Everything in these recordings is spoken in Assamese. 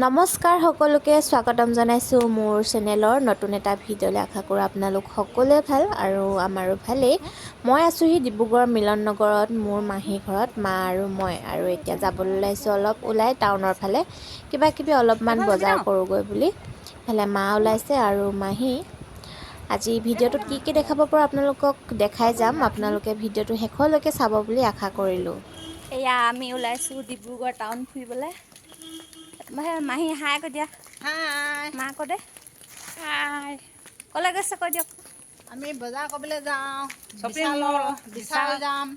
নমস্কাৰ সকলোকে স্বাগতম জনাইছোঁ মোৰ চেনেলৰ নতুন এটা ভিডিঅ'লৈ। আশা কৰোঁ আপোনালোক সকলোৱে ভাল আৰু আমাৰো ভালেই। মই আছোঁহি ডিব্ৰুগড় মিলন নগৰত মোৰ মাহীৰ ঘৰত, মা আৰু মই। আৰু এতিয়া যাবলৈ ওলাইছোঁ অলপ ওলাই টাউনৰ ফালে, কিবা কিবি অলপমান বজাৰ কৰোঁগৈ বুলি। ইফালে মা ওলাইছে আৰু মাহী। আজি ভিডিঅ'টোত কি কি দেখাব পাৰোঁ আপোনালোকক দেখাই যাম। আপোনালোকে ভিডিঅ'টো শেষলৈকে চাব বুলি আশা কৰিলোঁ। এয়া আমি ওলাইছোঁ ডিব্ৰুগড় টাউন ফুৰিবলৈ। মাহী হাই কৈ দিয়া। হাই, মা কৈ দে হাই। ক'লৈ গৈছে কৈ দিয়ক। আমি বজাৰ কৰিবলৈ যাওঁ, শ্বপিং মল বিশাল যাম।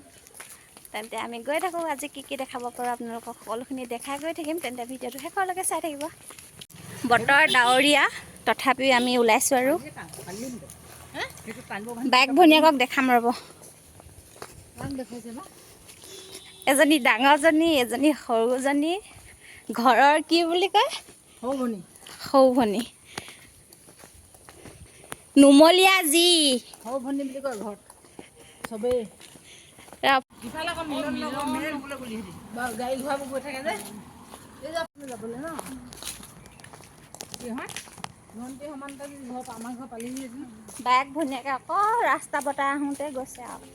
তেন্তে আমি গৈ থাকোঁ। আজি কি কি দেখাব পাৰোঁ আপোনালোকক সকলোখিনি দেখাই গৈ থাকিম। তেন্তে ভিডিঅ'টো শেষলৈকে চাই থাকিব। বতৰ ডাৱৰীয়া, তথাপিও আমি ওলাইছোঁ আৰু বাইক ভনীয়েকক দেখাম ৰ'ব। এজনী ডাঙৰজনী, এজনী সৰুজনী, ঘৰৰ কি বুলি কয় সৌ ভনী, নুমলীয়া যি সৌ ভনী বুলি কয় ঘৰত চবেই। ইফালে আকৌ গাড়ী ঘোঁৰাবোৰ গৈ থাকে যে যাবলৈ ন কি হয় ভণ্টি সমান্তৰাল ঘৰ আমাৰ ঘৰ পালিহি। বাইক ভনীয়েকে আকৌ ৰাস্তা বটাই আহোঁতে গৈছে আৰু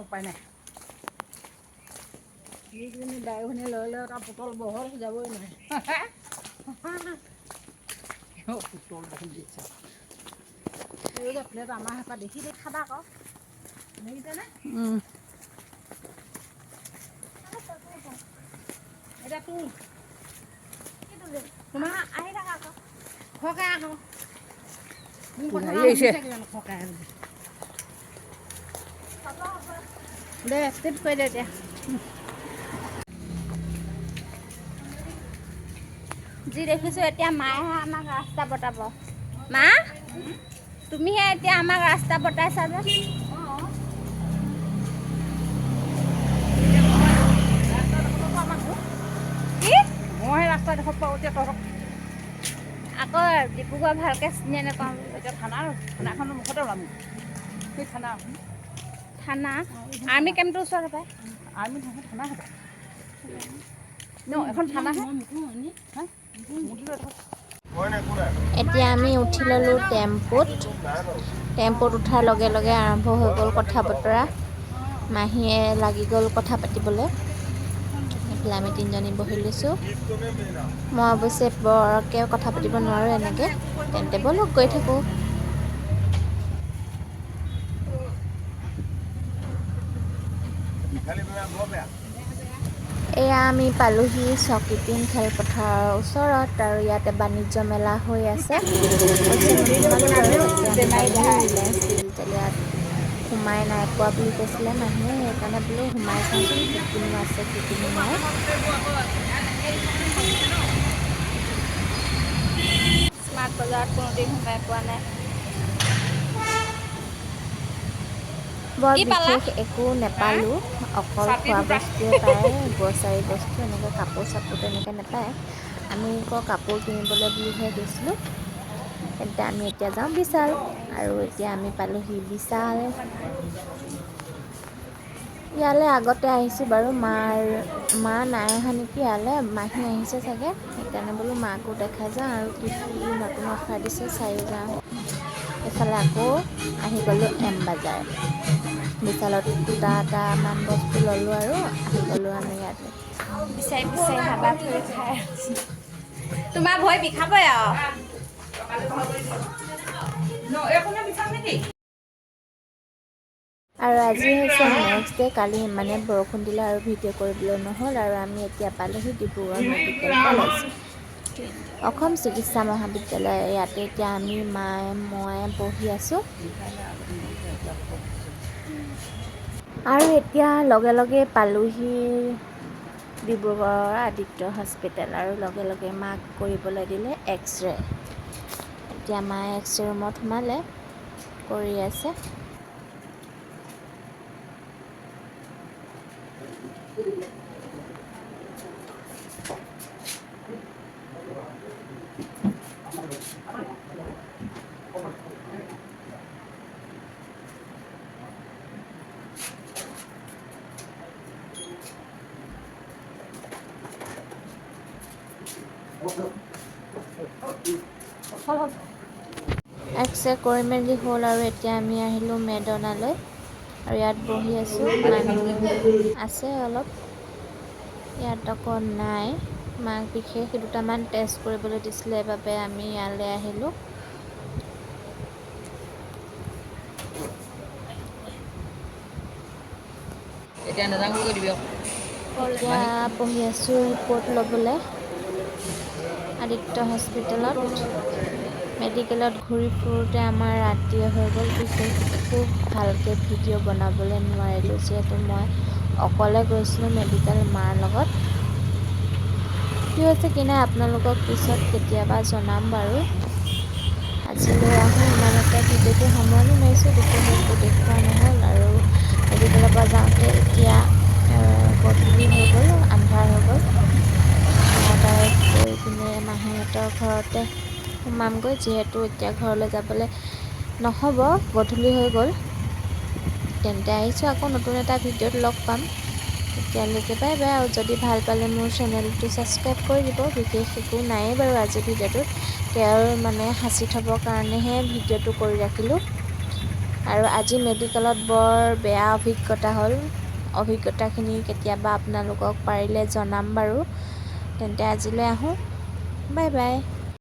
উপায় নাই। যিজনী বাইক ভনীয়ে লৈ লৈ তাৰ পুতল বহল যাবই নোৱাৰে। পুতল দেখোন দিছে প্লেট আমাৰ হেঁপাহ দেখি দেখি খাবা আকৌ দেখিছেনে? এতিয়া তোৰ তোমাৰ আহি থাকা আকৌ খকাই আকৌ মোৰ কথা খকাই দে ষ্টিপ কৰি দে এতিয়া। যি দেখিছোঁ এতিয়া মায়েহে আমাক ৰাস্তা বটাব। মা তুমিহে এতিয়া আমাক ৰাস্তা বটাইছা যে। কি মইহে ৰাস্তা দেখত পাওঁ এতিয়া তহঁতক আকৌ ডিব্ৰুগড় ভালকৈ চিনি নাপাওঁ। এতিয়া থানাখনৰ মুখতে ওলাম সেই থানা আৰ্মি কেম্পটোৰ ওচৰত পায়। আৰ্মি নহয়, থানা হ'ব ন এখন থানাহে। এতিয়া আমি উঠি ল'লোঁ টেম্পুত। টেম্পুত উঠাৰ লগে লগে আৰম্ভ হৈ গ'ল কথা বতৰা। মাহীয়ে লাগি গ'ল কথা পাতিবলৈ। এইফালে আমি তিনিজনী বহি লৈছোঁ। মই অৱশ্যে বৰকৈ কথা পাতিব নোৱাৰোঁ এনেকৈ। তেন্তে ব'লক গৈ থাকোঁ। এয়া আমি পালোহি চকীটিং খেলপথাৰৰ ওচৰত আৰু ইয়াতে বাণিজ্য মেলা হৈ আছে। সোমাই নাই পোৱা বুলি কৈছিলে মাহীয়ে, সেইকাৰণে বোলো সোমাই চাওঁচোন কি কিনো আছে কি কিনো নাই। স্মাৰ্ট বজাৰত কোনোদিন সোমাই পোৱা নাই। বৰ কি পালা? বিশেষ একো নেপালোঁ, অকল খোৱা বস্তুৱে পায়, গ্ৰচাৰী বস্তু এনেকৈ কাপোৰ চাপোৰ তেনেকৈ নাপায়। আমি আকৌ কাপোৰ কিনিবলৈ বুলিহে গৈছিলোঁ। তেন্তে আমি এতিয়া যাওঁ বিশাল। আৰু এতিয়া আমি পালোহি বিশাল। ইয়ালৈ আগতে আহিছোঁ বাৰু, মা নাই অহা নেকি ইয়ালৈ, মাহী আহিছে চাগে। সেইকাৰণে বোলো মাকো দেখাই যাওঁ আৰু কি কি নতুন অফাৰ দিছে চায়ো যাওঁ। এইফালে আকৌ আহি গ'লোঁ এম বাজাৰ। বিশালত দুটামান বস্তু ল'লোঁ আৰু আহি গ'লোঁ আমি ইয়াতে। বিচাৰি বিচাৰি হাবা ফুৰি খাই তোমাৰ ভৰি বিষাবই আৰু আৰু আজি হৈছে নেক্সট ডে'। কালি ইমানে বৰষুণ দিলে আৰু ভিডিঅ' কৰিবলৈ নহ'ল। আৰু আমি এতিয়া পালোহি ডিব্ৰুগড় মেডিকেল কলেজ, অসম চিকিৎসা মহাবিদ্যালয়। ইয়াতে এতিয়া আমি মায়ে মই বহি আছোঁ। আৰু এতিয়া লগে লগে পালোহি ডিব্ৰুগড়ৰ আদিত্য হস্পিটেল। আৰু লগে লগে মাক কৰিবলৈ দিলে এক্সৰে'। এতিয়া মায়ে এক্সৰে ৰুমত সোমালে, কৰি আছে। এক্সৰে কৰি মেলি হ'ল আৰু এতিয়া আমি আহিলোঁ মেডনালৈ আৰু ইয়াত বহি আছোঁ। মানুহ আছে অলপ, ইয়াত আকৌ নাই। মাক বিশেষ দুটামান টেষ্ট কৰিবলৈ দিছিলে, বাবে আমি ইয়ালৈ আহিলোঁ। এতিয়া নাযাওঁ বুলি কৈ দিবি আকৌ। এতিয়া বহি আছোঁ ৰিপৰ্ট ল'বলৈ আদিত্য হস্পিটেলত। মেডিকেলত ঘূৰি ফুৰোঁতে আমাৰ ৰাতিয়ে হৈ গ'ল। বিশেষ খুব ভালকৈ ভিডিঅ' বনাবলৈ নোৱাৰিলোঁ, যিহেতু মই অকলে গৈছিলোঁ মেডিকেল মাৰ লগত। কি হৈছে কি নাই আপোনালোকক পিছত কেতিয়াবা জনাম বাৰু। আজিলৈ আহোঁ, ইমানতে ভিডিঅ'টো সামৰণি মাৰিছোঁ। বিশেষ একো দেখুওৱা নহ'ল আৰু মেডিকেলৰ পৰা যাওঁতে এতিয়া গধূলি হৈ গ'ল, আন্ধাৰ হৈ গ'ল। মই ডাইৰেক্ট গৈ পিনে মাহীহঁতৰ ঘৰতে সোমামগৈ, যিহেতু এতিয়া ঘৰলৈ যাবলৈ নহ'ব, গধূলি হৈ গ'ল। তেন্তে আহিছোঁ, আকৌ নতুন এটা ভিডিঅ'ত লগ পাম। এতিয়ালৈকে বাই বাই। আৰু যদি ভাল পালে মোৰ চেনেলটো ছাবস্ক্ৰাইব কৰি দিব। বিশেষ একো নায়েই বাৰু আজিৰ ভিডিঅ'টোত, তেওঁৰ মানে সাঁচি থ'বৰ কাৰণেহে ভিডিঅ'টো কৰি ৰাখিলোঁ। আৰু আজি মেডিকেলত বৰ বেয়া অভিজ্ঞতা হ'ল। অভিজ্ঞতাখিনি কেতিয়াবা আপোনালোকক পাৰিলে জনাম বাৰু। তেন্তে আজিলৈ আহোঁ, বাই বাই।